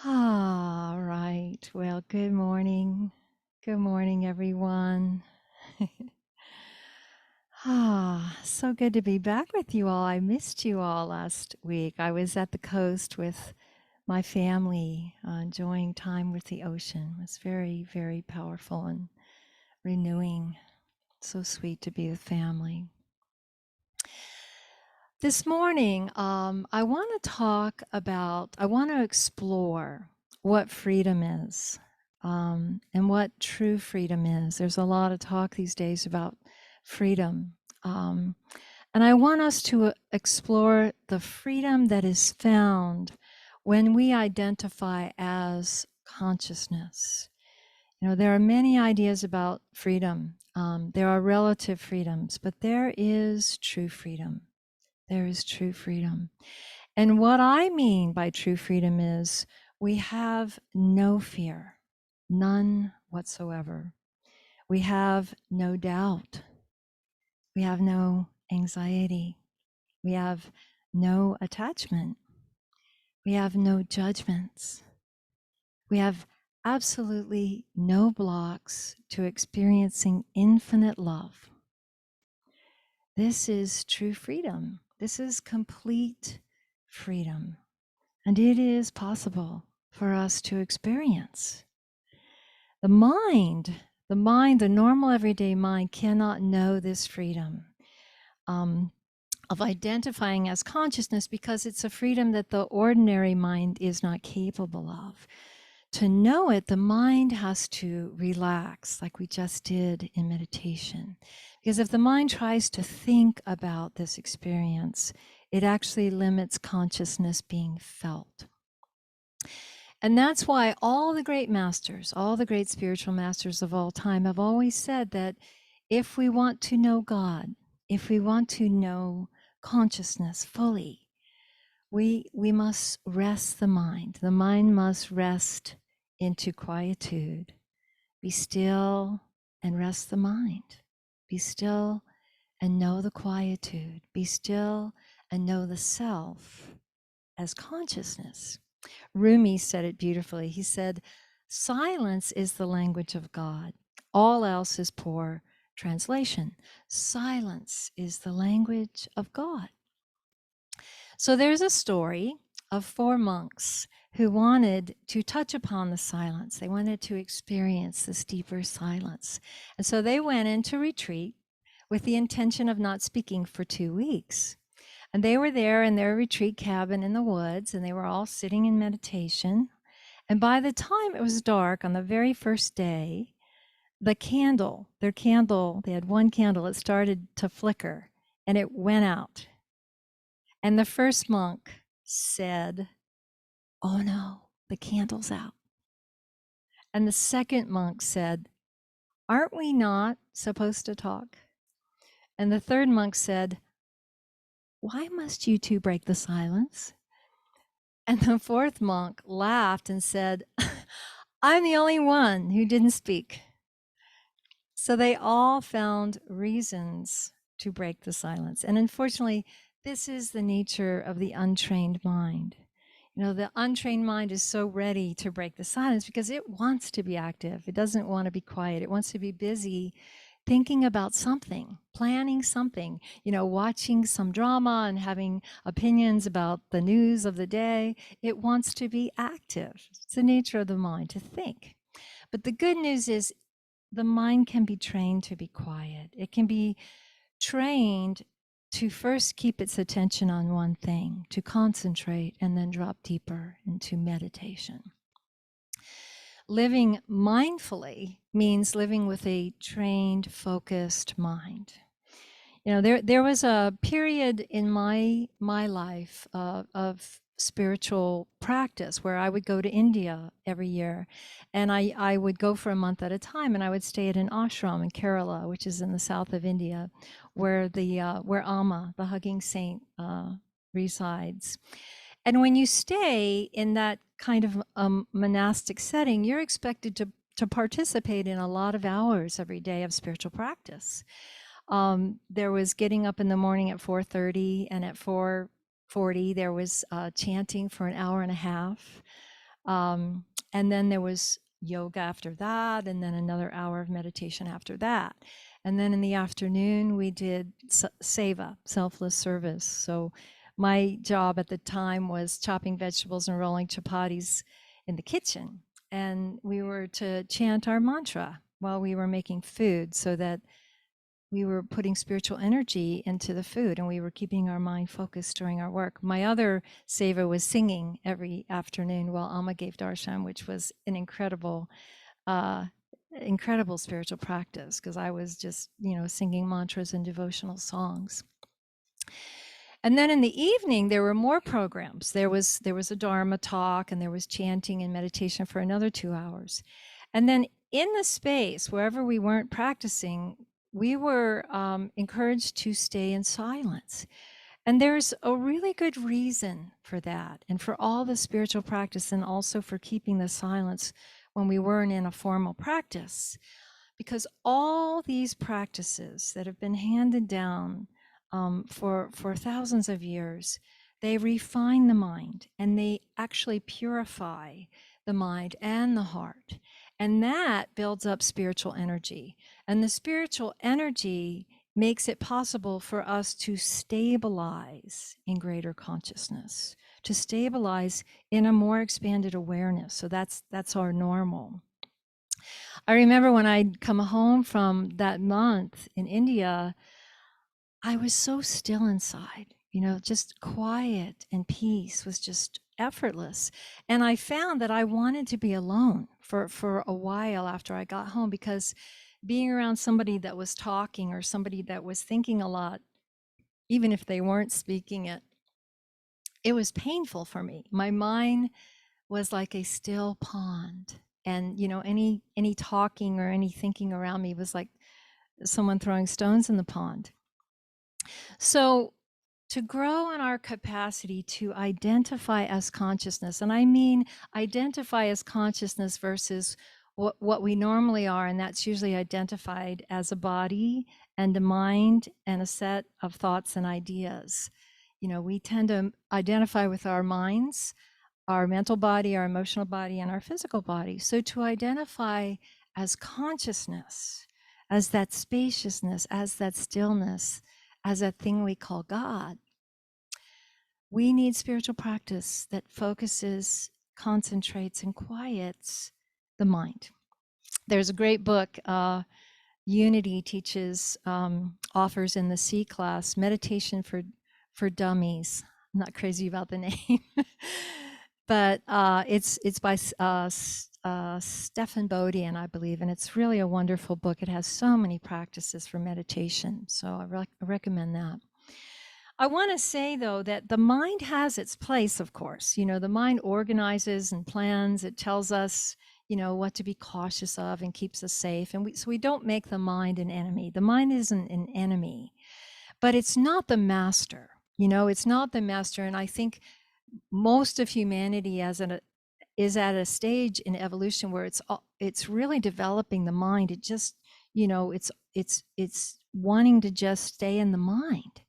All right. Well, good morning. Good morning, everyone. So good to be back with you all. I missed you all last week. I was at the coast with my family, enjoying time with the ocean. It was very, very powerful and renewing. So sweet to be with family. This morning, I want to explore what freedom is, and what true freedom is. There's a lot of talk these days about freedom. Um, and I want us to explore the freedom that is found when we identify as consciousness. You know, there are many ideas about freedom. There are relative freedoms, but there is true freedom. There is true freedom. And what I mean by true freedom is we have no fear, none whatsoever. We have no doubt. We have no anxiety. We have no attachment. We have no judgments. We have absolutely no blocks to experiencing infinite love. This is true freedom. This is complete freedom. And it is possible for us to experience. The the normal everyday mind cannot know this freedom of identifying as consciousness because it's a freedom that the ordinary mind is not capable of. To know it, the mind has to relax, like we just did in meditation. Because if the mind tries to think about this experience, it actually limits consciousness being felt. And that's why all the great masters, all the great spiritual masters of all time have always said that if we want to know God, if we want to know consciousness fully, we must rest the mind. The mind must rest into quietude. Be still and rest the mind. Be still and know the quietude. Be still and know the self as consciousness. Rumi said it beautifully. He said, silence is the language of God. All else is poor translation. Silence is the language of God. So there's a story of 4 monks who wanted to touch upon the silence. They wanted to experience this deeper silence. And so they went into retreat with the intention of not speaking for 2 weeks. And they were there in their retreat cabin in the woods, and they were all sitting in meditation. And by the time it was dark on the very first day, their candle, they had one candle, it started to flicker and it went out. And the first monk said, "Oh no, the candle's out." And the second monk said, "Aren't we not supposed to talk?" And the third monk said, "Why must you two break the silence?" And the fourth monk laughed and said, "I'm the only one who didn't speak." So they all found reasons to break the silence. And unfortunately, this is the nature of the untrained mind. You know, the untrained mind is so ready to break the silence because it wants to be active. It doesn't want to be quiet. It wants to be busy thinking about something, planning something, you know, watching some drama and having opinions about the news of the day. It wants to be active. It's the nature of the mind to think. But the good news is the mind can be trained to be quiet. It can be trained to first keep its attention on one thing, to concentrate, and then drop deeper into meditation. Living mindfully means living with a trained, focused mind. You know, there was a period in my life of spiritual practice where I would go to India every year, and I would go for a month at a time, and I would stay at an ashram in Kerala, which is in the south of India, where where Amma, the hugging saint, resides. And when you stay in that kind of monastic setting, you're expected to participate in a lot of hours every day of spiritual practice. There was getting up in the morning at 4:30, and at 4:40 there was chanting for an hour and a half. Um, and then there was yoga after that, and then another hour of meditation after that. And then in the afternoon, we did seva, selfless service. So my job at the time was chopping vegetables and rolling chapatis in the kitchen. And we were to chant our mantra while we were making food so that we were putting spiritual energy into the food and we were keeping our mind focused during our work. My other seva was singing every afternoon while Amma gave darshan, which was an uh, incredible spiritual practice because I was just, singing mantras and devotional songs. And then in the evening, there were more programs. There was a Dharma talk, and there was chanting and meditation for another 2 hours. And then in the space, wherever we weren't practicing, we were encouraged to stay in silence. And there's a really good reason for that, and for all the spiritual practice, and also for keeping the silence when we weren't in a formal practice. Because all these practices that have been handed down for thousands of years, they refine the mind and they actually purify the mind and the heart. And that builds up spiritual energy. And the spiritual energy makes it possible for us to stabilize in greater consciousness, to stabilize in a more expanded awareness. So that's our normal. I remember when I'd come home from that month in India, I was so still inside, just quiet, and peace was just effortless. And I found that I wanted to be alone for a while after I got home, because being around somebody that was talking or somebody that was thinking a lot, even if they weren't speaking it, it was painful for me. My mind was like a still pond. And any talking or any thinking around me was like someone throwing stones in the pond. So to grow in our capacity to identify as consciousness, and I mean identify as consciousness versus what we normally are, and that's usually identified as a body and a mind and a set of thoughts and ideas. We tend to identify with our minds, our mental body, our emotional body, and our physical body. So to identify as consciousness, as that spaciousness, as that stillness, as a thing we call God, we need spiritual practice that focuses, concentrates, and quiets the mind. There's a great book, Unity teaches, offers in the C class, Meditation for Dummies. I'm not crazy about the name, but it's by Stephen Bodian, I believe, and it's really a wonderful book. It has so many practices for meditation, so I recommend that. I want to say, though, that the mind has its place, of course. The mind organizes and plans. It tells us, what to be cautious of and keeps us safe. And so we don't make the mind an enemy. The mind isn't an enemy, but it's not the master. It's not the master. And I think most of humanity is at a stage in evolution where it's really developing the mind. It just, it's wanting to just stay in the mind.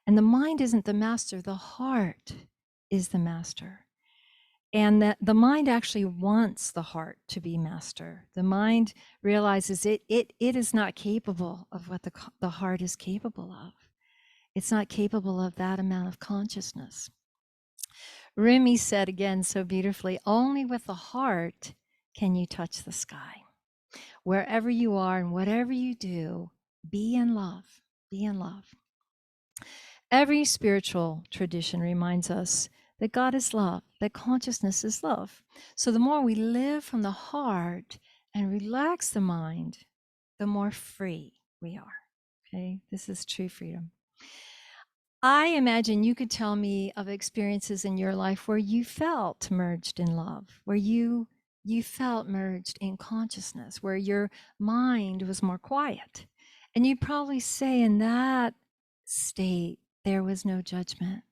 And the mind isn't the master, the heart is the master. And that the mind actually wants the heart to be master. The mind realizes it is not capable of what the heart is capable of. It's not capable of that amount of consciousness. Rumi said again so beautifully, only with the heart can you touch the sky. Wherever you are and whatever you do, be in love. Be in love. Every spiritual tradition reminds us that God is love, that consciousness is love. So the more we live from the heart and relax the mind, the more free we are. Okay, this is true freedom. I imagine you could tell me of experiences in your life where you felt merged in love, where you felt merged in consciousness, where your mind was more quiet. And you'd probably say in that state, there was no judgment.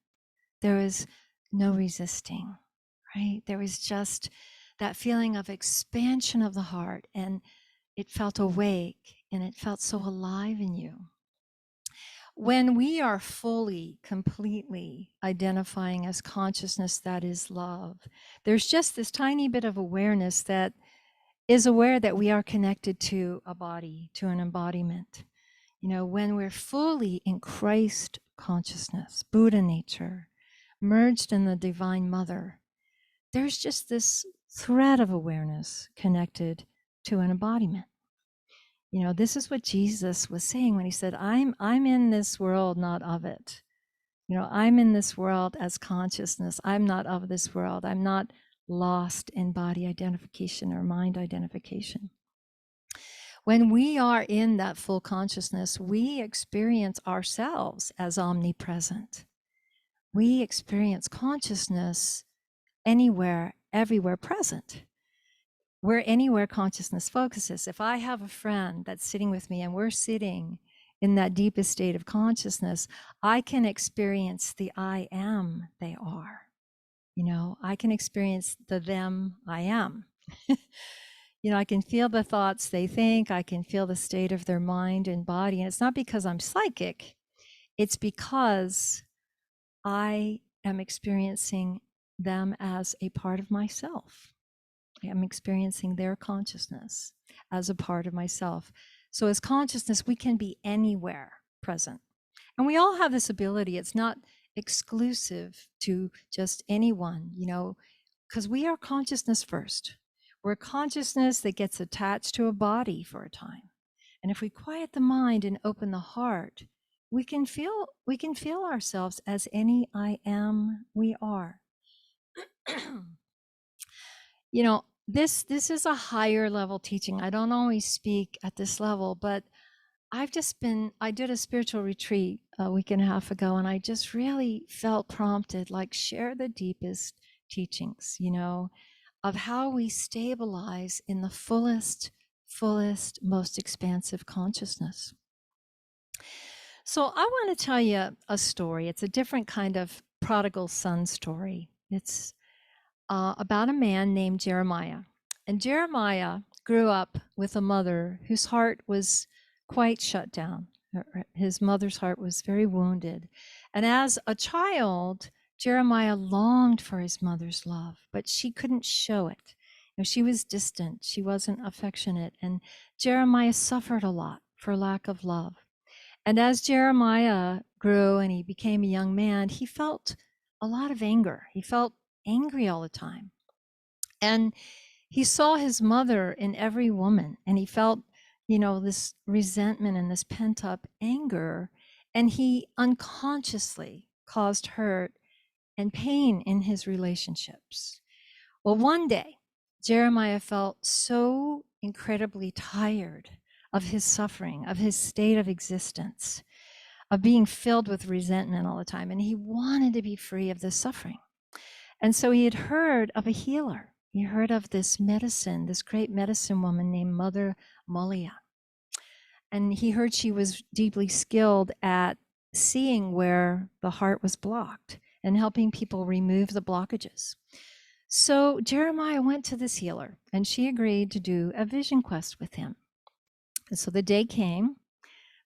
There was no resisting, right? There was just that feeling of expansion of the heart, and it felt awake and it felt so alive in you. When we are fully, completely identifying as consciousness that is love, there's just this tiny bit of awareness that is aware that we are connected to a body, to an embodiment. You know, when we're fully in Christ consciousness, Buddha nature, merged in the Divine Mother, there's just this thread of awareness connected to an embodiment. You know, this is what Jesus was saying when he said, I'm in this world, not of it. You know, I'm in this world as consciousness. I'm not of this world. I'm not lost in body identification or mind identification. When we are in that full consciousness, we experience ourselves as omnipresent. We experience consciousness anywhere, everywhere present. We're anywhere consciousness focuses. If I have a friend that's sitting with me and we're sitting in that deepest state of consciousness, I can experience the I am they are. You know, I can experience the them I am. You know, I can feel the thoughts they think, I can feel the state of their mind and body. And it's not because I'm psychic, it's because I am experiencing them as a part of myself. I'm experiencing their consciousness as a part of myself. So, as consciousness, we can be anywhere present. And we all have this ability. It's not exclusive to just anyone, you know, because we are consciousness first. We're consciousness that gets attached to a body for a time. And if we quiet the mind and open the heart, we can feel ourselves as any I am we are. You know, this is a higher level teaching. I don't always speak at this level, but I did a spiritual retreat a week and a half ago, and I just really felt prompted, like, share the deepest teachings, you know, of how we stabilize in the fullest, most expansive consciousness. So I want to tell you a story. It's a different kind of prodigal son story. It's about a man named Jeremiah. And Jeremiah grew up with a mother whose heart was quite shut down. His mother's heart was very wounded. And as a child, Jeremiah longed for his mother's love, but she couldn't show it. You know, she was distant, she wasn't affectionate, and Jeremiah suffered a lot for lack of love. And as Jeremiah grew and he became a young man, he felt a lot of anger. He felt angry all the time. And he saw his mother in every woman, and he felt, you know, this resentment and this pent up anger. And he unconsciously caused hurt and pain in his relationships. Well, one day, Jeremiah felt so incredibly tired of his suffering, of his state of existence, of being filled with resentment all the time. And he wanted to be free of this suffering. And so he had heard of a healer. He heard of this medicine, this great medicine woman named Mother Mulia. And he heard she was deeply skilled at seeing where the heart was blocked and helping people remove the blockages. So Jeremiah went to this healer, and she agreed to do a vision quest with him. And so the day came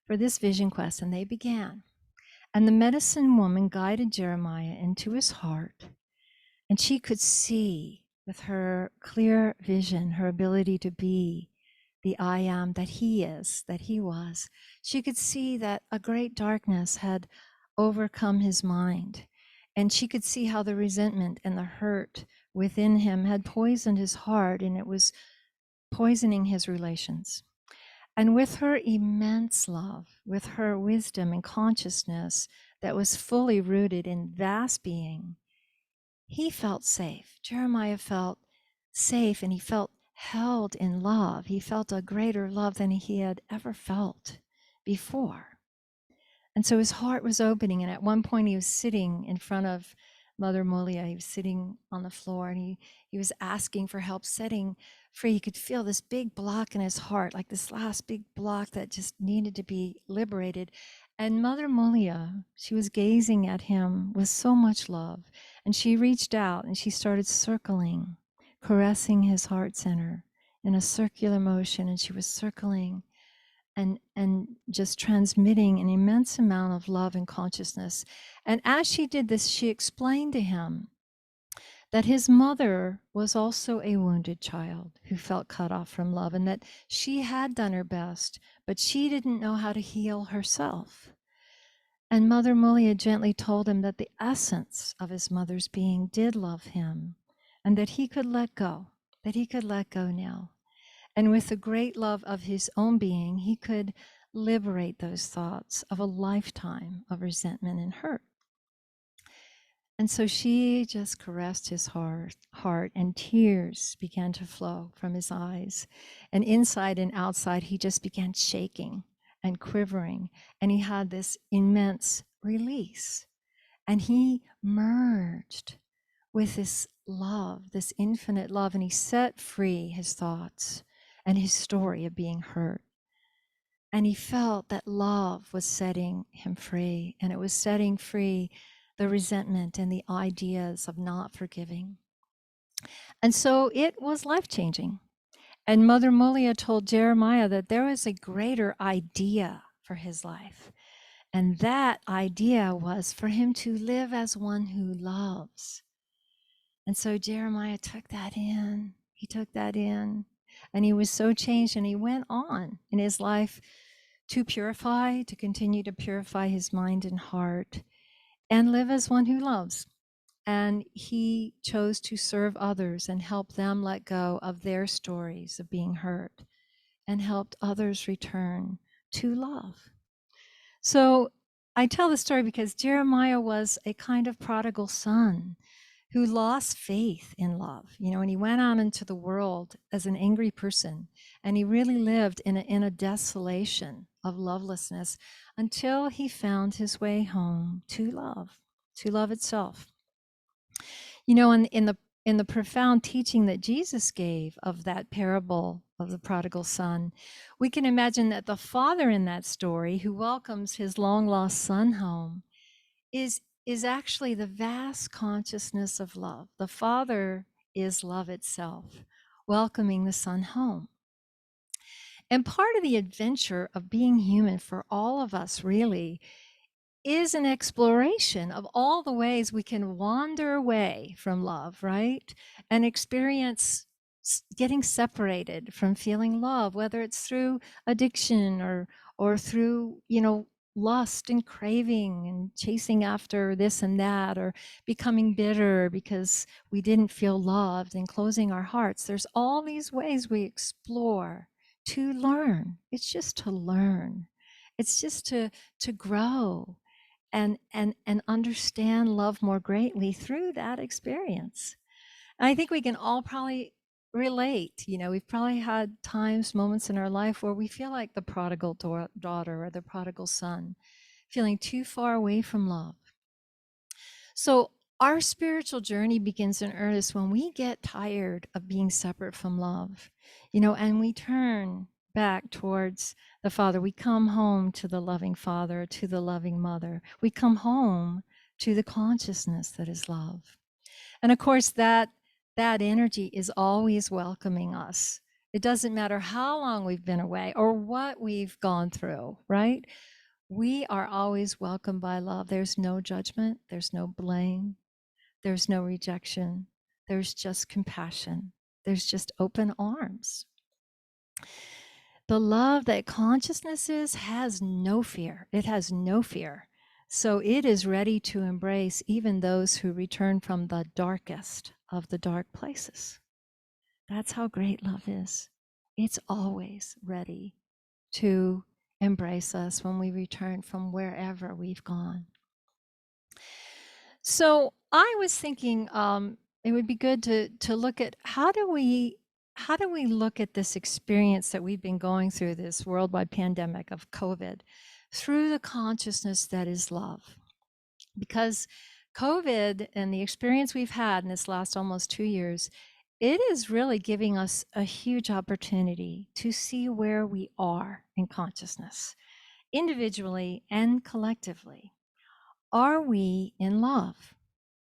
for this vision quest, and they began. And the medicine woman guided Jeremiah into his heart, and she could see with her clear vision, her ability to be the I am that he is, that he was. She could see that a great darkness had overcome his mind. And she could see how the resentment and the hurt within him had poisoned his heart, and it was poisoning his relations. And with her immense love, with her wisdom and consciousness that was fully rooted in vast being, he felt safe. Jeremiah felt safe, and he felt held in love. He felt a greater love than he had ever felt before. And so his heart was opening. And at one point, he was sitting in front of Mother Mulia. He was sitting on the floor, and he was asking for help setting free. He could feel this big block in his heart, like this last big block that just needed to be liberated. And Mother Mulia, she was gazing at him with so much love. And she reached out and she started circling, caressing his heart center in a circular motion. And she was circling and just transmitting an immense amount of love and consciousness. And as she did this, she explained to him that his mother was also a wounded child who felt cut off from love, and that she had done her best, but she didn't know how to heal herself. And Mother Mulia gently told him that the essence of his mother's being did love him, and that he could let go, that he could let go now. And with the great love of his own being, he could liberate those thoughts of a lifetime of resentment and hurt. And so she just caressed his heart, and tears began to flow from his eyes. And inside and outside, he just began shaking and quivering. And he had this immense release. And he merged with this love, this infinite love, and he set free his thoughts and his story of being hurt. And he felt that love was setting him free, and it was setting free the resentment and the ideas of not forgiving. And so it was life-changing. And Mother Mulia told Jeremiah that there was a greater idea for his life. And that idea was for him to live as one who loves. And so Jeremiah took that in. He took that in. And he was so changed, and he went on in his life to purify, to continue to purify his mind and heart, and live as one who loves. And he chose to serve others and help them let go of their stories of being hurt, and helped others return to love. So I tell the story because Jeremiah was a kind of prodigal son who lost faith in love, and he went out into the world as an angry person, and he really lived in a desolation of lovelessness until he found his way home to love itself. In the profound teaching that Jesus gave of that parable of the prodigal son, we can imagine that the father in that story, who welcomes his long lost son home, is actually the vast consciousness of love. The Father is love itself, welcoming the Son home. And part of the adventure of being human for all of us really is an exploration of all the ways we can wander away from love, right? And experience getting separated from feeling love, whether it's through addiction or through, lust and craving and chasing after this and that, or becoming bitter because we didn't feel loved and closing our hearts. There's all these ways we explore to learn. It's just to learn. It's just to grow and understand love more greatly through that experience. And I think we can all probably relate. We've probably had times, moments in our life where we feel like the prodigal daughter or the prodigal son, feeling too far away from love. So our spiritual journey begins in earnest when we get tired of being separate from love, and we turn back towards the Father. We come home to the loving Father, to the loving Mother. We come home to the consciousness that is love. And of course, that energy is always welcoming us. It doesn't matter how long we've been away or what we've gone through, right? We are always welcomed by love. There's no judgment. There's no blame. There's no rejection. There's just compassion. There's just open arms. The love that consciousness is has no fear. It has no fear. So it is ready to embrace even those who return from the darkest of the dark places. That's how great love is. It's always ready to embrace us when we return from wherever we've gone. So I was thinking it would be good to look at how do we look at this experience that we've been going through, this worldwide pandemic of COVID, through the consciousness that is love. Because COVID and the experience we've had in this last almost 2 years, it is really giving us a huge opportunity to see where we are in consciousness, individually and collectively. Are we in love?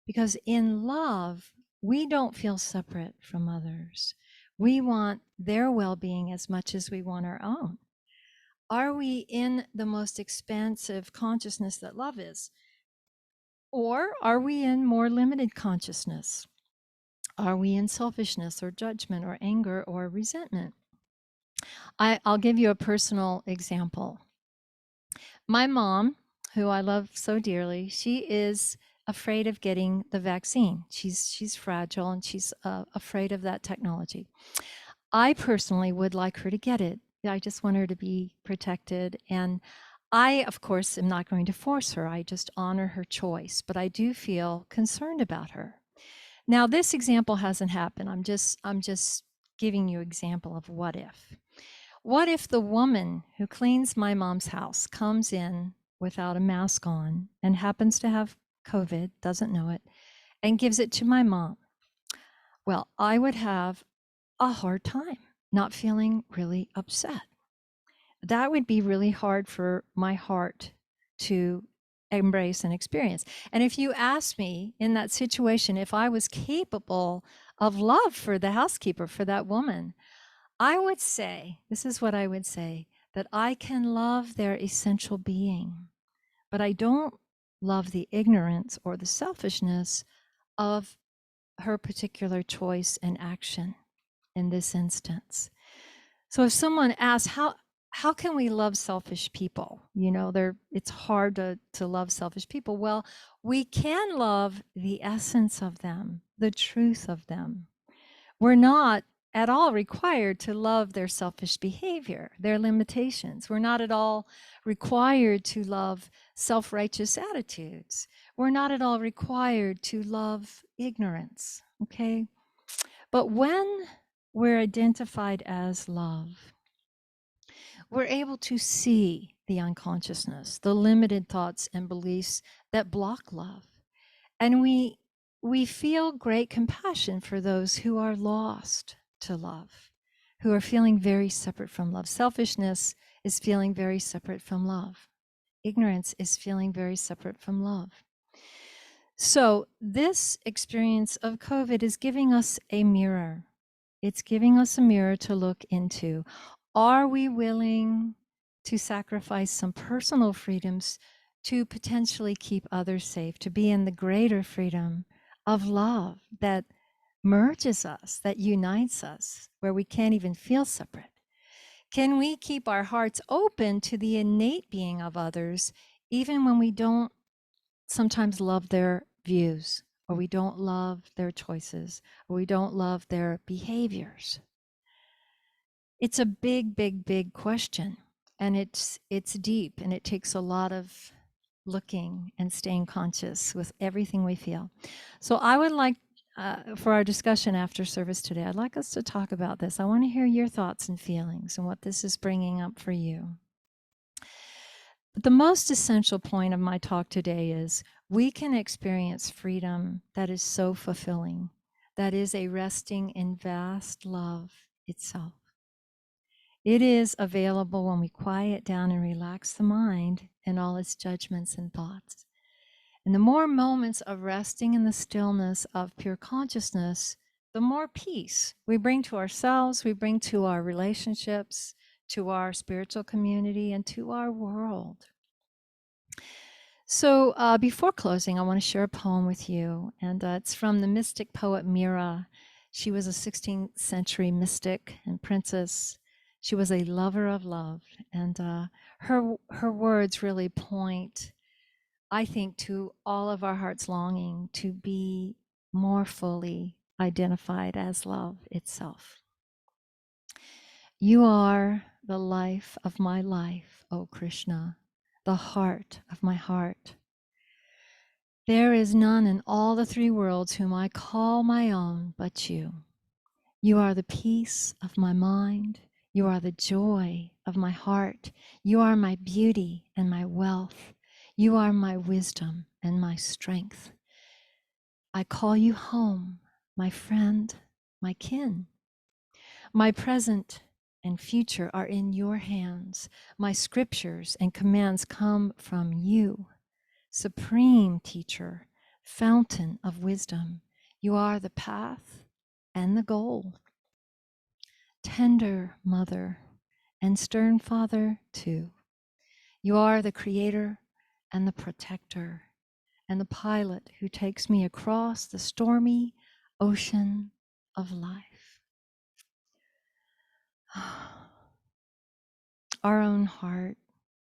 Because in love, we don't feel separate from others. We want their well-being as much as we want our own. Are we in the most expansive consciousness that love is? Or are we in more limited consciousness? Are we in selfishness or judgment or anger or resentment? I'll give you a personal example. My mom, who I love so dearly, she is afraid of getting the vaccine. She's fragile and she's afraid of that technology. I personally would like her to get it. I just want her to be protected. And I, of course, am not going to force her. I just honor her choice, but I do feel concerned about her. Now, this example hasn't happened. I'm just giving you an example of what if. What if the woman who cleans my mom's house comes in without a mask on and happens to have COVID, doesn't know it, and gives it to my mom? Well, I would have a hard time not feeling really upset. That would be really hard for my heart to embrace and experience. And if you asked me in that situation if I was capable of love for the housekeeper, for that woman, I would say, this is what I would say, that I can love their essential being, but I don't love the ignorance or the selfishness of her particular choice and action in this instance. So if someone asks, how can we love selfish people? You know, it's hard to love selfish people. Well, we can love the essence of them, the truth of them. We're not at all required to love their selfish behavior, their limitations. We're not at all required to love self-righteous attitudes. We're not at all required to love ignorance, okay? But when we're identified as love, we're able to see the unconsciousness, the limited thoughts and beliefs that block love. And we feel great compassion for those who are lost to love, who are feeling very separate from love. Selfishness is feeling very separate from love. Ignorance is feeling very separate from love. So this experience of COVID is giving us a mirror. It's giving us a mirror to look into. Are we willing to sacrifice some personal freedoms to potentially keep others safe, to be in the greater freedom of love that merges us, that unites us, where we can't even feel separate? Can we keep our hearts open to the innate being of others, even when we don't sometimes love their views, or we don't love their choices, or we don't love their behaviors? It's a big, big, big question, and it's deep, and it takes a lot of looking and staying conscious with everything we feel. So I would like, for our discussion after service today, I'd like us to talk about this. I want to hear your thoughts and feelings and what this is bringing up for you. But the most essential point of my talk today is we can experience freedom that is so fulfilling, that is a resting in vast love itself. It is available when we quiet down and relax the mind and all its judgments and thoughts. And the more moments of resting in the stillness of pure consciousness, the more peace we bring to ourselves, we bring to our relationships, to our spiritual community, and to our world. So before closing, I want to share a poem with you, and it's from the mystic poet Mira. She was a 16th century mystic and princess. She was a lover of love, and her words really point, I think, to all of our heart's longing to be more fully identified as love itself. You are the life of my life, O Krishna, the heart of my heart. There is none in all the three worlds whom I call my own but you. You are the peace of my mind. You are the joy of my heart. You are my beauty and my wealth. You are my wisdom and my strength. I call you home, my friend, my kin. My present and future are in your hands. My scriptures and commands come from you. Supreme teacher, fountain of wisdom, you are the path and the goal. Tender mother, and stern Father too. You are the creator and the protector and the pilot who takes me across the stormy ocean of life. Our own heart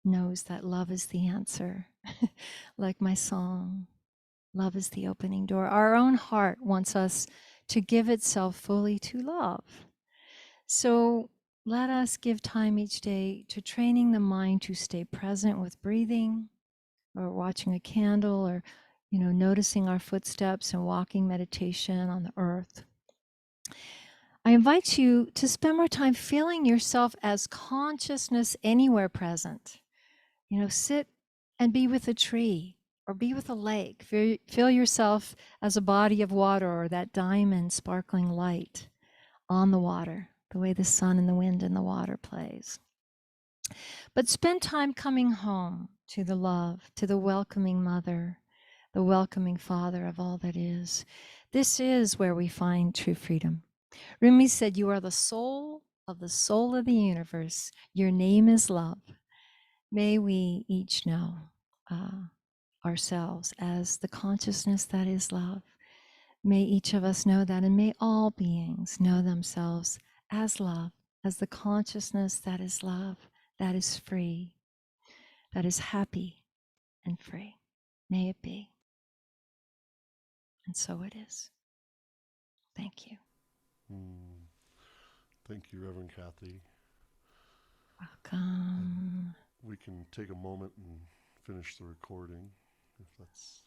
knows that love is the answer, like my song. Love is the opening door. Our own heart wants us to give itself fully to love. So let us give time each day to training the mind to stay present with breathing or watching a candle or, noticing our footsteps and walking meditation on the earth. I invite you to spend more time feeling yourself as consciousness anywhere present. Sit and be with a tree or be with a lake. Feel yourself as a body of water or that diamond sparkling light on the water, the way the sun and the wind and the water plays. But spend time coming home to the love, to the welcoming mother, the welcoming father of all that is. This is where we find true freedom. Rumi said, "You are the soul of the universe. Your name is love." May we each know ourselves as the consciousness that is love. May each of us know that, and may all beings know themselves as love, as the consciousness that is love, that is free, that is happy and free. May it be. And so it is. Thank you. Thank you, Reverend Kathy. Welcome. We can take a moment and finish the recording if that's